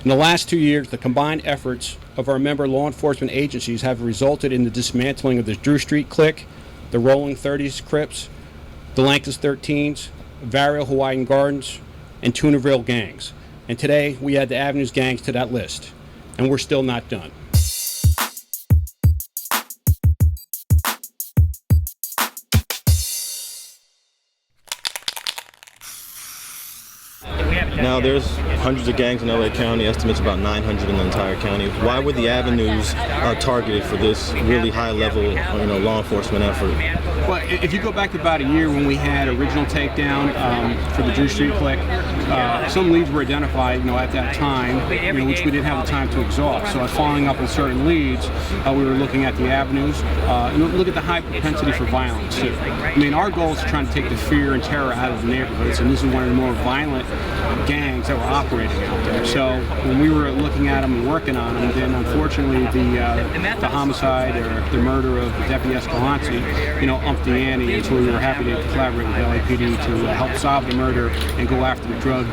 In the last 2 years, the combined efforts of our member law enforcement agencies have resulted in the dismantling of the Drew Street Clique, the Rolling 30s Crips, the Langdon 13s, Varrio Hawaiian Gardens, and Tunaville gangs. And today, we add the Avenues gangs to that list. And we're still not done. Now, there's hundreds of gangs in LA County, estimates about 900 in the entire county. Why were the avenues targeted for this really high-level, law enforcement effort? Well, if you go back about a year when we had original takedown for the Drew Street Clique, some leads were identified, at that time, which we didn't have the time to exhaust. So, following up on certain leads, we were looking at the avenues, and look at the high propensity for violence too. I mean, our goal is trying to take the fear and terror out of the neighborhoods, and this is one of the more violent gangs that were operating out there. So when we were looking at them and working on them, then unfortunately the homicide or the murder of Deputy Escalante, upped the ante, and so we were happy to collaborate with LAPD to help solve the murder and go after the drug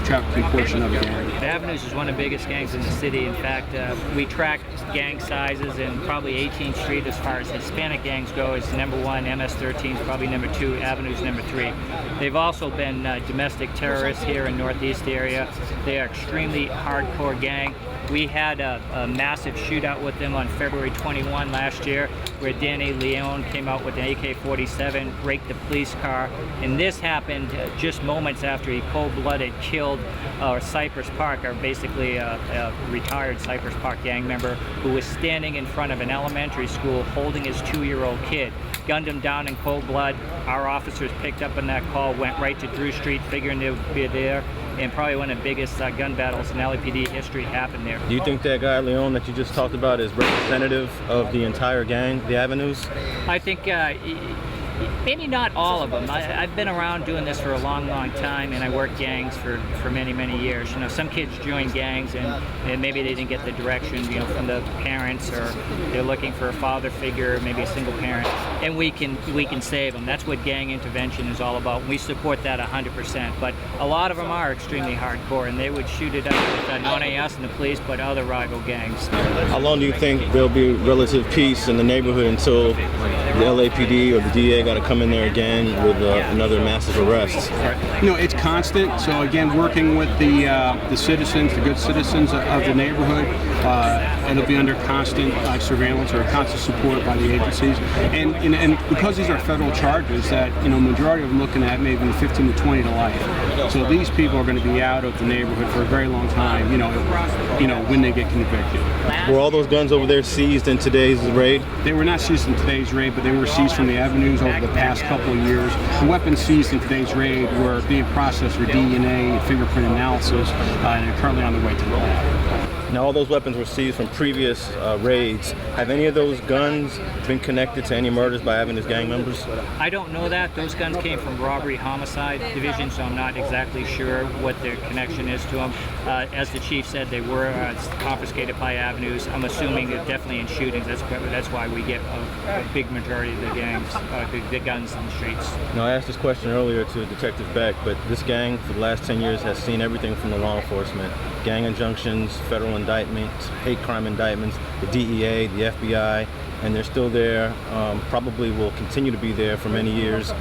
trafficking portion of the gang. Avenues is one of the biggest gangs in the city. In fact, we track gang sizes, and probably 18th Street as far as Hispanic gangs go is number 1, MS-13 is probably number 2, Avenues number 3. They've also been domestic terrorists here in Northeast area. They are extremely hardcore gang. We had a massive shootout with them on February 21 last year, where Danny Leon came out with an AK-47, raked the police car, and this happened just moments after he cold-blooded killed Cypress Park, or basically a retired Cypress Park gang member who was standing in front of an elementary school holding his 2-year-old kid. Gunned him down in cold blood. Our officers picked up on that call, went right to Drew Street, figuring they would be there, and probably one of the biggest gun battles in LAPD history happened there. Do you think that guy Leon that you just talked about is representative of the entire gang, the Avenues? I think maybe not all of them. I've been around doing this for a long time, and I worked gangs for many years. Some kids join gangs and maybe they didn't get the direction, from the parents, or they're looking for a father figure, maybe a single parent, and we can save them. That's what gang intervention is all about. We support that 100%. But a lot of them are extremely hardcore, and they would shoot it up with not only us and the police, but other rival gangs. How long do you think there'll be relative peace in the neighborhood until the LAPD or the DA got to come in there again with another massive arrest? It's constant. So again, working with the citizens, the good citizens of the neighborhood, it'll be under constant surveillance or constant support by the agencies. And because these are federal charges, that majority of them looking at maybe 15 to 20 to life. So these people are going to be out of the neighborhood for a very long time. When they get convicted. Were all those guns over there seized in today's raid? They were not seized in today's raid, but they were seized from the Avenues over the past couple of years. The weapons seized in today's raid were being processed for DNA and fingerprint analysis, and are currently on the way to the lab. Now, all those weapons were seized from previous raids. Have any of those guns been connected to any murders by Avenues gang members? I don't know that. Those guns came from robbery homicide division, so I'm not exactly sure what their connection is to them. As the chief said, they were confiscated by Avenues. I'm assuming definitely in shootings. That's why we get a big majority of the gangs, the guns in the streets. Now, I asked this question earlier to Detective Beck, but this gang for the last 10 years has seen everything from the law enforcement. Gang injunctions, federal indictments, hate crime indictments, the DEA, the FBI, and they're still there, probably will continue to be there for many years.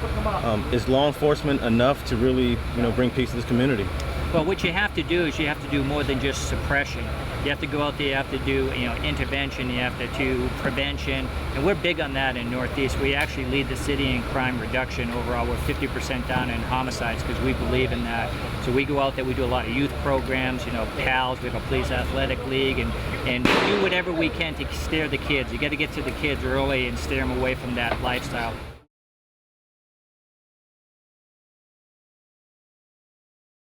Is law enforcement enough to really, bring peace to this community? Well, what you have to do is you have to do more than just suppression. You have to go out there, you have to do intervention, you have to do prevention, and we're big on that in Northeast. We actually lead the city in crime reduction overall. We're 50% down in homicides because we believe in that. So we go out there, we do a lot of youth programs, PALs, we have a police athletic league, and do whatever we can to steer the kids. You got to get to the kids early and steer them away from that lifestyle.